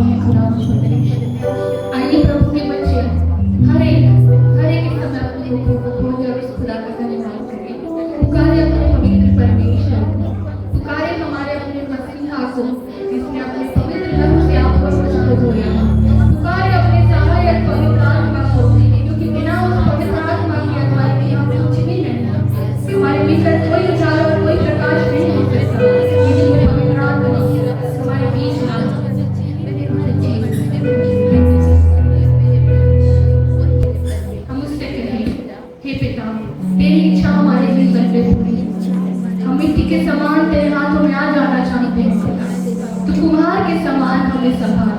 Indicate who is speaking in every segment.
Speaker 1: हैं खुदा परमेश्वर। आइए प्रभु के बच्चे हर एक इस समय अपने मुखों को खोले और इस खुदा का धन्यवाद करें। पुकारे अपने पवित्र परमेश्वर को, पुकारे हमारे अपने मसीहा को जिसने अपने पवित्र रक्त से आपको शुद्ध धोया। पुकारे अपने सहायक पवित्र आत्मा को, क्योंकि बिना उस पवित्र आत्मा की अगुवाई के हम कुछ भी नहीं हैं। हमारे भीतर कोई उजाला और कोई प्रकाश नहीं हो सकता यदि वो पवित्र आत्मा हमारे बीच ना हो। हम उससे कहें, हे पिता, तेरी इच्छा हमारे जीवन में पूरी हो। हम मिट्टी के समान तेरे हाथों में आ जाना चाहते हैं। तू कुम्हार के समान हमें संभाल,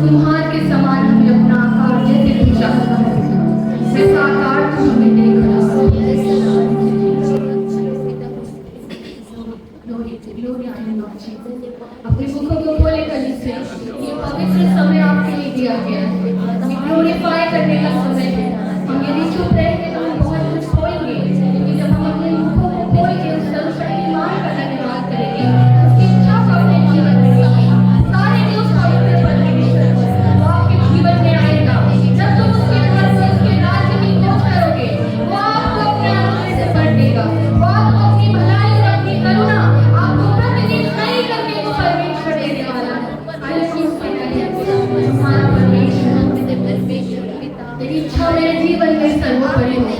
Speaker 1: कुम्हार के समान हमें अपना आकार जैसे तू चाहता है वैसा आकार तू हमें देख रहा है। अपने मुखों को खोले कली से, ये पवित्र समय आपके लिए दिया गया है। ग्लोरीफाई करने का समय है। हम यदि चुप रहेंगे तो हम बहुत कुछ खोएंगे, लेकिन जब हम अपने मुखों को खोल के उस सर्वशक्तिमान का धन्यवाद करेंगे, उसकी इच्छा को अपने जीवन में करेंगे, सारे जो उस पवित्र परमेश्वर वो आपके जीवन में आएगा। जब तुम उसके घर में उसके राज्य की खोज करोगे, वो आपको अपने आंसू से भर देगा। वो आपको अपनी भलाई और अपनी करुणा आपको प्रतिदिन नई करके वो परमेश्वर देने वाला है। आइए उससे कहें, हमारा परमेश्वर, तेरी इच्छा मेरे जीवन में सर्वोपरि होगी।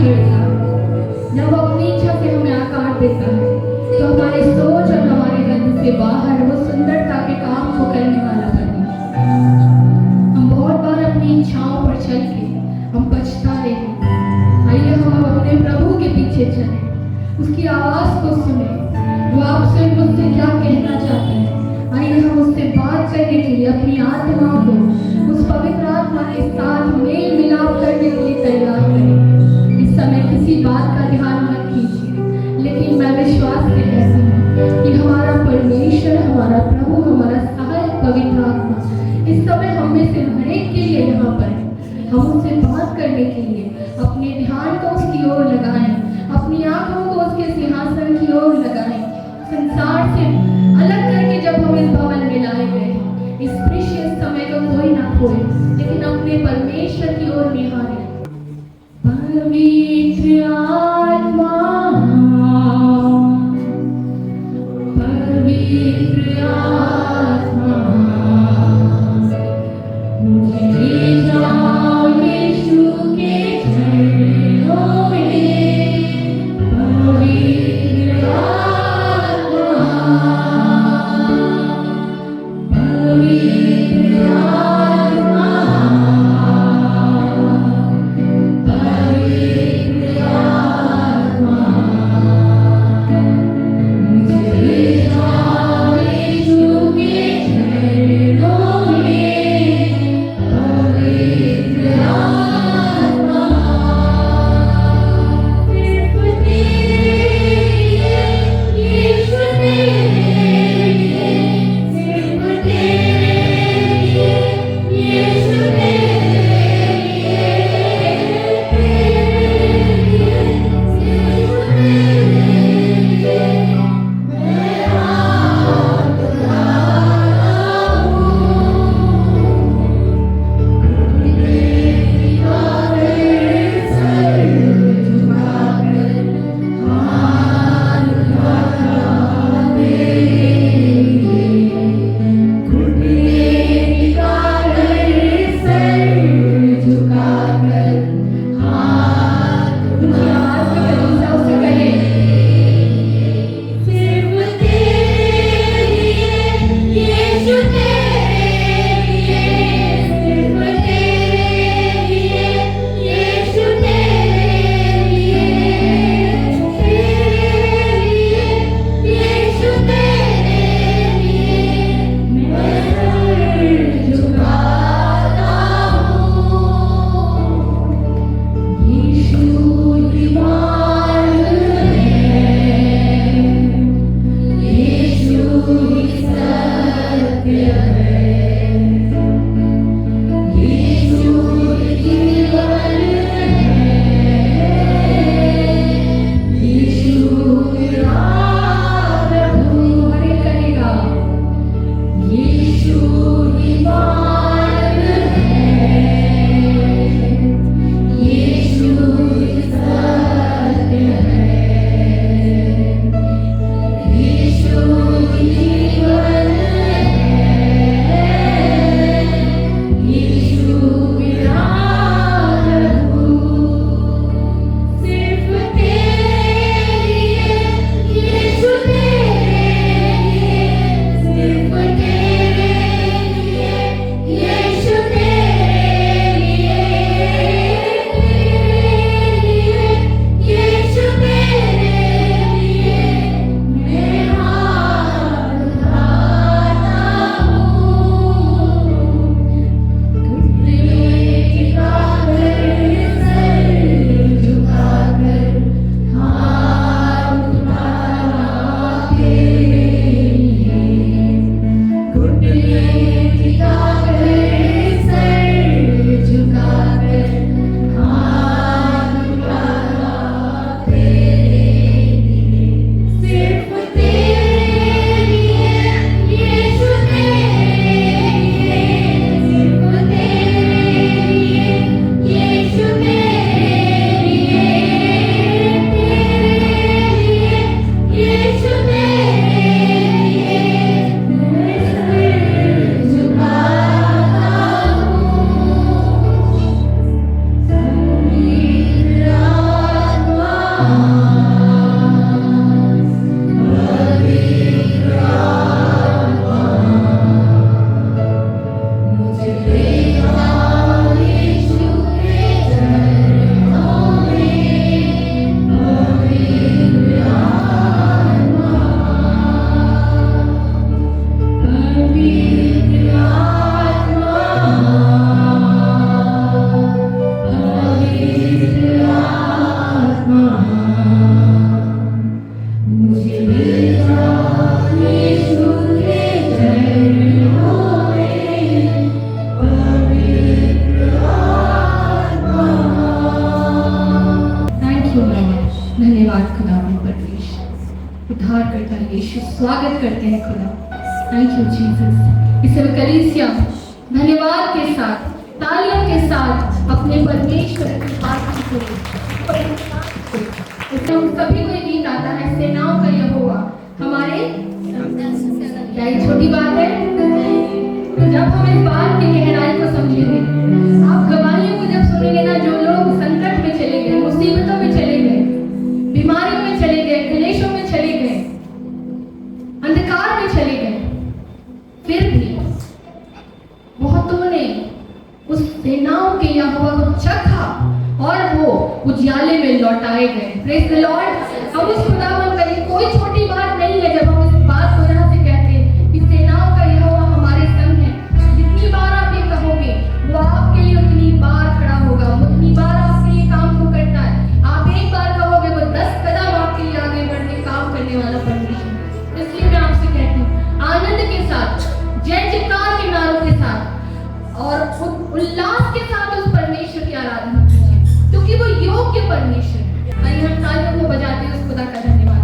Speaker 1: छेड़ता है, जब वो अपनी इच्छा से हमें आकार देता है, तो हमारे सोच और हमारे हद से बाहर वो सुंदरता के काम को करने वाला बने। हम बहुत बार अपनी इच्छाओं पर चल के हम पछताते हैं। आइए हम अपने प्रभु के पीछे चलें, उसकी आवाज को सुने, वो आपसे मुझसे क्या कहना चाहते हैं। आइए हम उससे बात करने के लिए अपनी आत्मा को उस पवित्र आत्मा के साथ मेल मिलाप करने के लिए तैयार करें। इस समय किसी बात का ध्यान मत कीजिए, लेकिन मैं विश्वास से कहती हूँ कि हमारा परमेश्वर, हमारा प्रभु, हमारा सहायक पवित्र आत्मा इस समय हम में से हर एक के लिए यहाँ पर है। हम उससे बात करने के लिए अपने ध्यान को उसकी ओर लगाएं, अपनी आंखों को उसके सिंहासन की ओर लगाएं। संसार से अलग करके जब हम इस भवन में लाए गए, इस प्रीशियस समय को कोई ना खोए, लेकिन अपने परमेश्वर की ओर निहारें। पवित्र आत्मा, पवित्र आत्मा, मुझे ले जाओ यीशु के चरणों में। पवित्र आत्मा, पवित्र आत्मा, पवित्र आत्मा, धन्यवाद खुदा परमेश्वर, उद्धार करता यीशु, स्वागत करते हैं खुदा। Thank you Jesus. इस कलीसिया धन्यवाद के साथ, तालियों के साथ अपने परमेश्वर की बात करें। हम सभी को एक गीत आता है, सेनाओं का यहोवा हमारे। क्या ये छोटी बात है? जब हम इस बात की गहराई को समझेंगे, आप गवाहियों को जब सुनेंगे ना, जो लोग संकट में चले गए, मुसीबतों में चले गए, बीमारियों में चले गए, क्लेशों में चले गए, अंधकार में चले गए, फिर भी बहुतों ने उस सेनाओं के यहोवा को चखा और वो उजियाले में लौटाए गए। Praise the Lord. अब उस खुदावन का ये कोई छोटी बात नहीं है जब हम इस बात को यहाँ से कहते हैं कि सेनाओं का यहोवा हमारे संग है। जितनी बार आप ये कहोगे, वो आपके लिए उतनी बार खड़ा होगा, वो उतनी बार आपके लिए काम को करता है। आप एक बार कहोगे, वो 10 कदम आपके लिए आगे बढ़ के काम करने वाला परमेश्वर। इसलिए मैं आपसे कहती हूँ, आनंद के साथ, जय जयकार के नारों के साथ और उल्लास के साथ उस परमेश्वर की आराधना कीजिए, क्योंकि वो योग्य परमेश्वर है। आइए हम तालियों को बजाते हुए उस खुदा का धन्यवाद।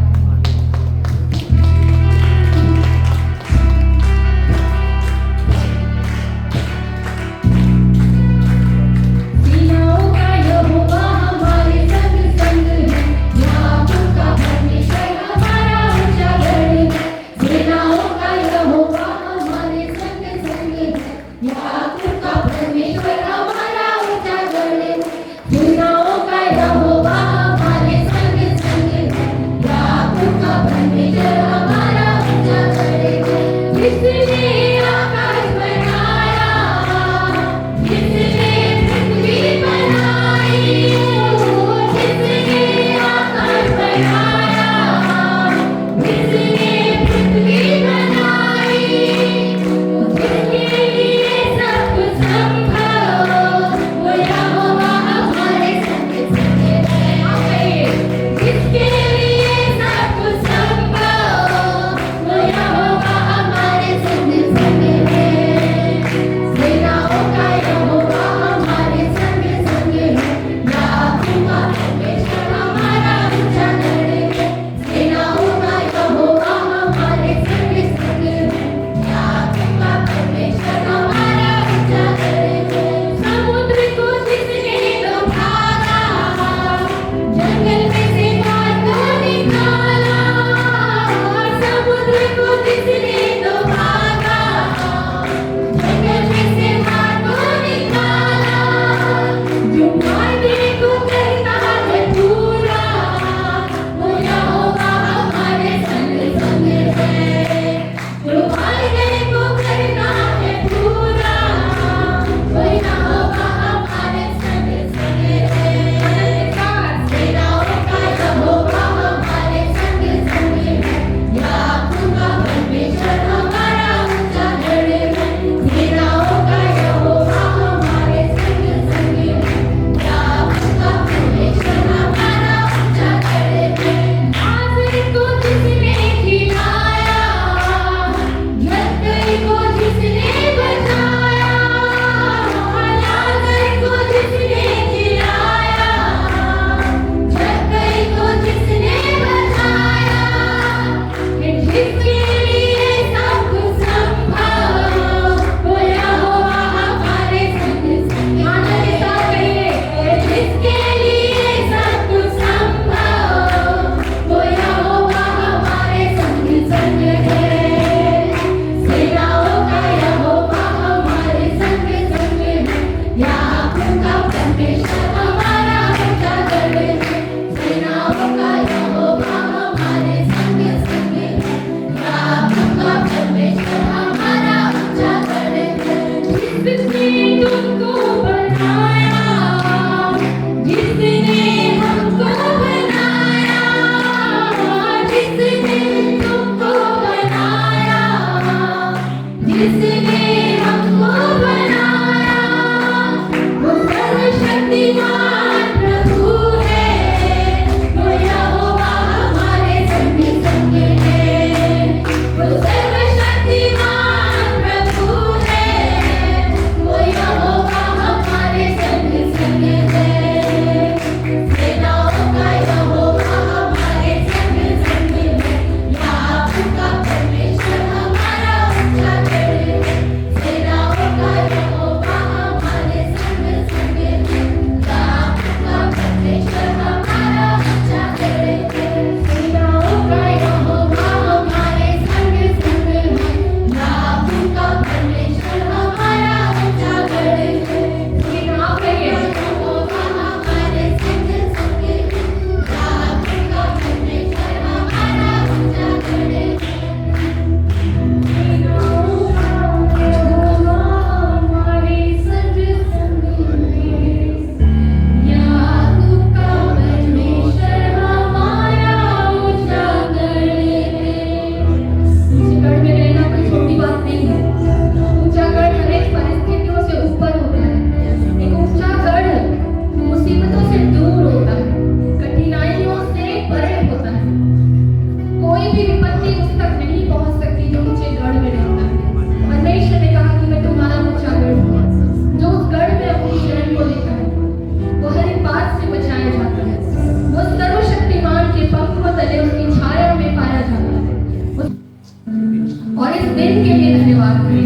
Speaker 1: दिन के लिए धन्यवाद करें,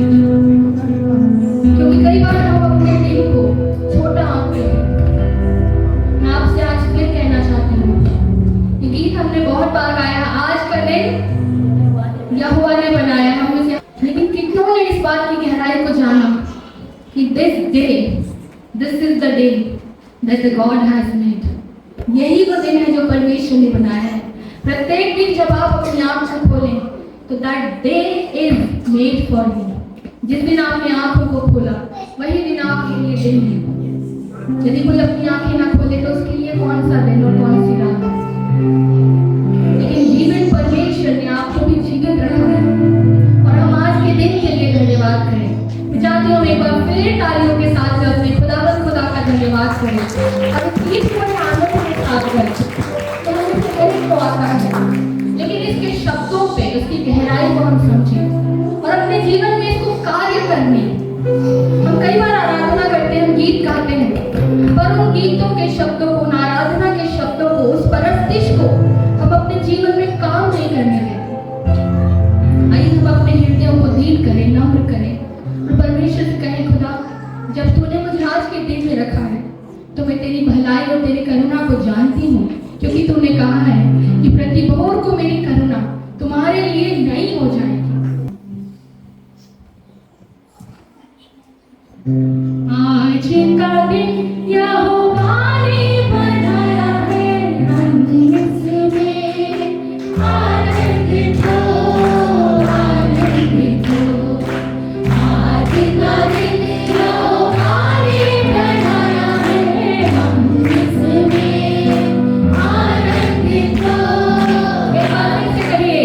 Speaker 1: क्योंकि कई बार हम अपने दिन को छोटा आंकते हैं। मैं आपसे आज फिर कहना चाहती हूँ, ये गीत हमने बहुत बार गाया, आज का दिन यहोवा ने बनाया, हम उसे, लेकिन कितनों ने इस बात की गहराई को जाना कि this is the day that the God has made. यही वो दिन है जो परमेश्वर ने बनाया है। प्रत्येक दिन जब आप अपनी आंख को खोलें तो that day is made for you. जिस दिन आपने आंखों को खोला वही दिन आपके लिए दिन है। यदि कोई अपनी आंखें ना खोले तो उसके लिए कौन सा दिन और कौन सी रात है। लेकिन जीवन परमेश्वर ने आपको भी जीवित रखा है और हम आज के दिन के लिए धन्यवाद करें। मैं चाहती हूँ एक बार फिर तालियों के साथ में अपने खुदा का धन्यवाद करें और इस गीत को आनंद के साथ करें। तो हमें गणित तो आता है, लेकिन इसके शब्दों पे उसकी गहराई को हम समझें और अपने जीवन में इसको कार्य करने। हम कई बार आराधना करते हैं, हम गीत गाते हैं, पर उन गीतों के शब्दों को, उन आराधना के शब्दों को, उस परस्तिश को हम अपने जीवन में काम नहीं करने देते। आइए हम अपने हृदयों को दीन करें, नम्र करें और परमेश्वर से कहें, खुदा जब तूने मुझे आज के दिन में रखा है तो मैं तेरी भलाई और तेरी करुणा को जानती हूँ, क्योंकि तूने कहा है कि प्रति भोर को मेरी करुणा तुम्हारे लिए नई हो जाएगी। आज का दिन यहोवा ने बनाया है, हम इसमें आनंदित हो, आनंदित हो। आज का दिन यहोवा ने बनाया है, हम इसमें आनंदित हो। एक बार फिर से कहिए,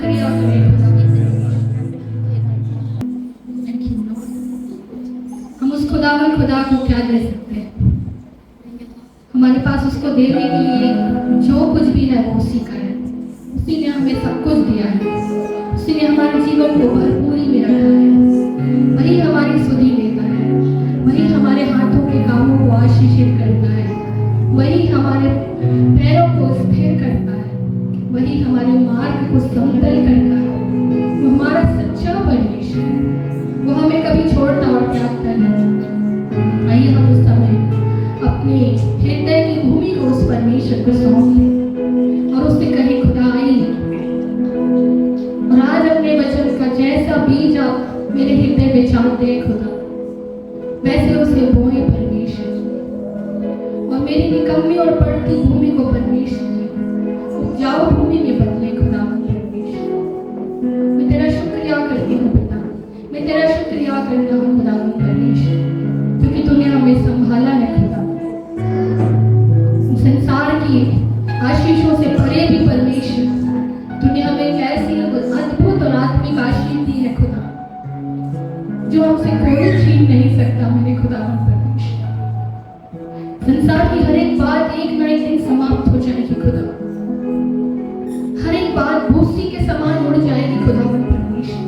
Speaker 1: शुक्रिया करें खुदा। हम उस खुदा को क्या दे सकते हैं? हमारे पास उसको देने के लिए जो कुछ भी है वो उसी का है। उसी ने हमें सब कुछ दिया है। उसी ने हमारे जीवन को भरपूरी में रखा है। वही हमारी सुधि लेता है, वही हमारे हाथों के कामों को आशीषित करता है, वही हमारे पैरों को स्थिर करता है, वही हमारे मार्ग को समतल करता है। वो हमारा सच्चा परमेश्वर है। वो हमें कभी छोड़ता और त्यागता नहीं। आइए हम उस समय अपने हृदय की भूमि को उस परमेश्वर को सौंप दें और उससे कहें, खुदा आई और आज अपने वचन का जैसा बीज आप मेरे हृदय में चाहते हैं खुदा, वैसे उसे बोए परमेश्वर। और मेरी निकम्मी और पड़ती भूमि को परमेश्वर उपजाऊ भूमि में बदले खुदा परमेश्वर। मैं तेरा शुक्रिया करती हूँ पिता, मैं तेरा शुक्रिया करता हूँ खुदा परमेश्वर, क्योंकि तूने हमें संभाला है खुदा। संसार की आशीषों से भरे भी परमेश्वर, तूने हमें एक ऐसी अद्भुत और आत्मिक आशीष दी है खुदा, जो हमसे कोई छीन नहीं सकता मेरे खुदा परमेश्वर। संसार की हर एक बात एक न एक दिन समाप्त हो जाएगी खुदा। हर एक बात भूसी के समान उड़ जाएगी खुदा परमेश्वर।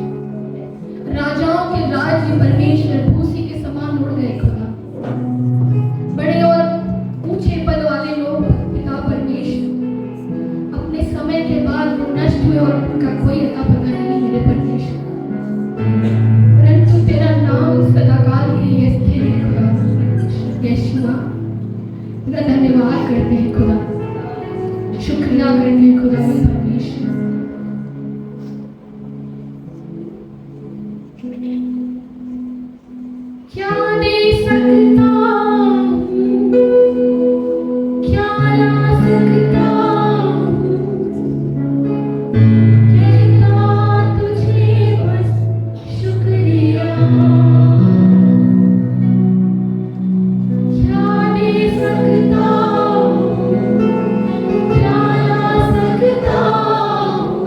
Speaker 1: राजाओं के राज्य परमेश्वर भूसी के समान उड़ गए खुदा। बड़े और ऊंचे पद वाले लोग पिता परमेश्वर अपने समय के बाद वो नष्ट हुए और उनका कोई अता पता नहीं मेरे परमेश्वर। परंतु तेरा नाम सदाकाल के लिए स्थिर है खुदा यीशुआ। तेरा धन्यवाद करते हैं खुदा, शुक्रिया करते हैं खुदा परमेश्वर। क्या दे सकता हूँ, क्या ला सकता हूँ, कहता तुझे बस शुक्रिया। क्या दे सकता हूँ, क्या ला सकता हूँ,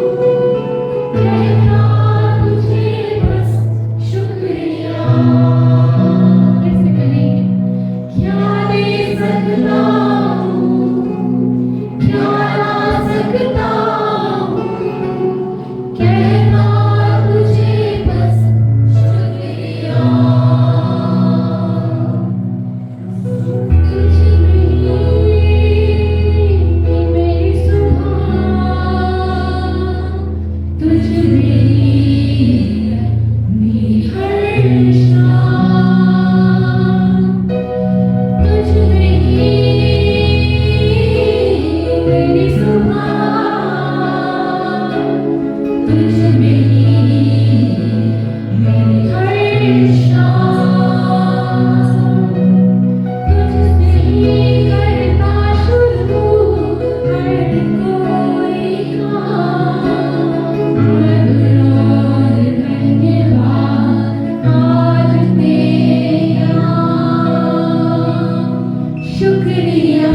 Speaker 1: कहता तुझे बस शुक्रिया। ऐसे कहेंगे, क्या दे सकता हूँ, क्या ला सकता हूँ, कहता तुझे बस शुक्रिया। तुझ में ही मेरी सुबह, तुझ में ही मेरी हर शाम, तुझ में ही मेरी सुबह, तुझ में ही मेरी हर शाम। तुझसे ही करता शुरू हर कोई काम। मधुर धन्यवाद आज तेरा, शुक्रिया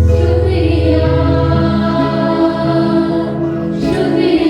Speaker 1: शुक्रिया शुक्रिया।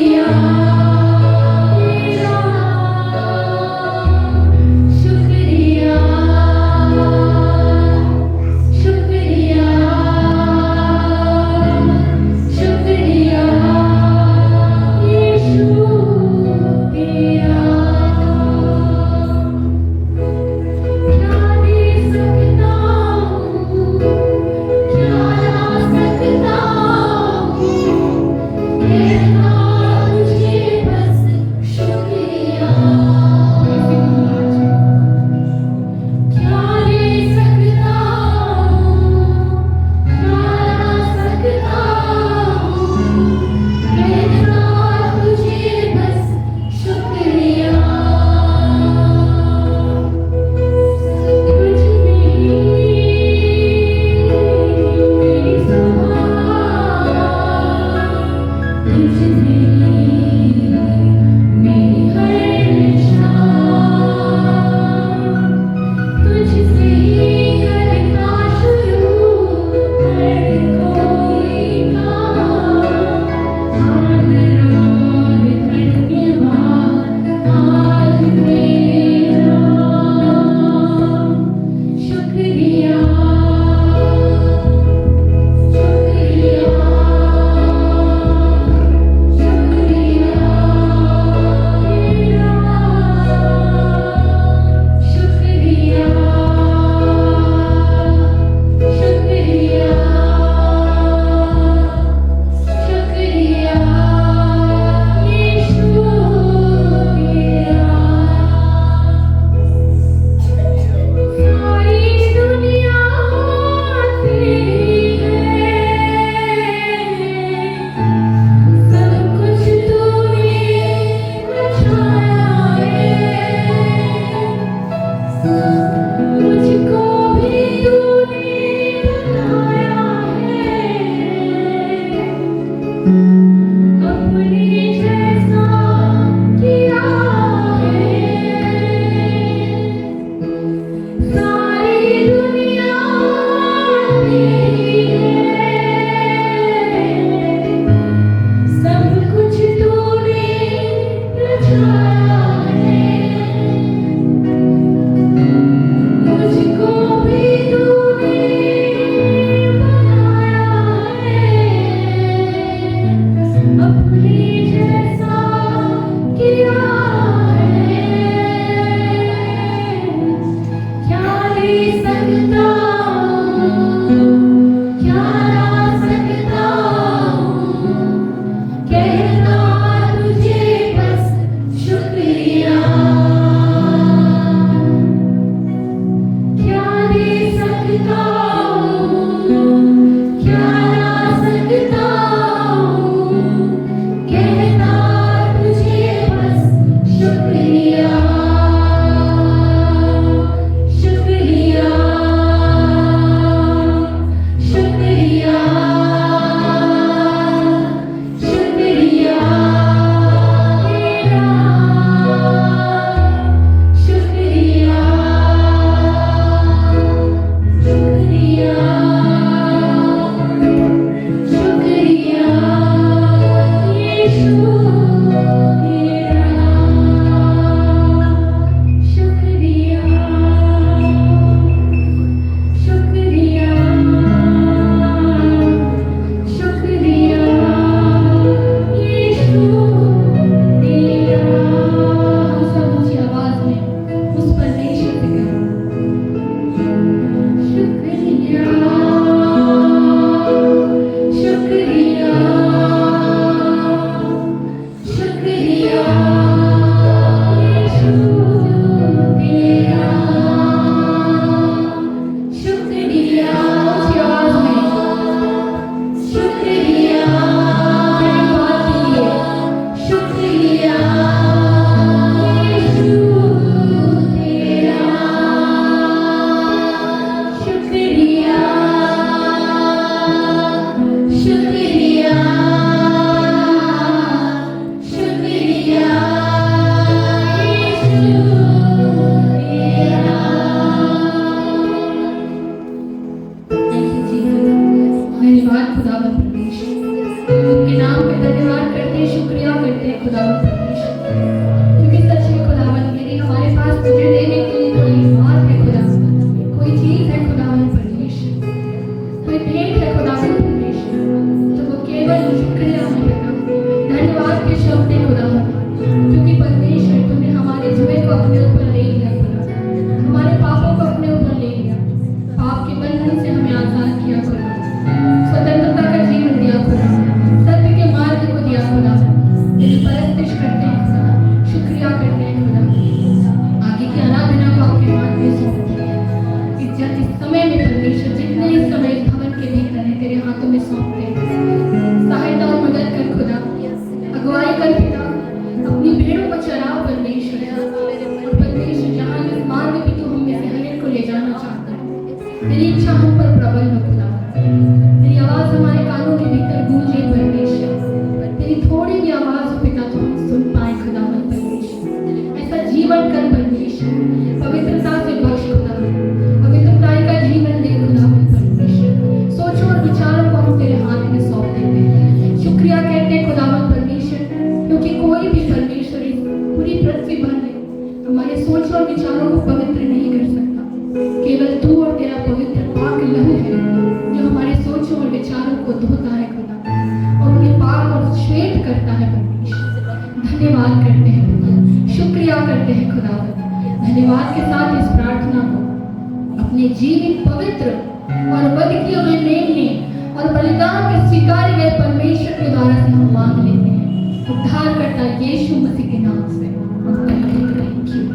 Speaker 1: उद्धारकर्ता यीशु मसीह के नाम से।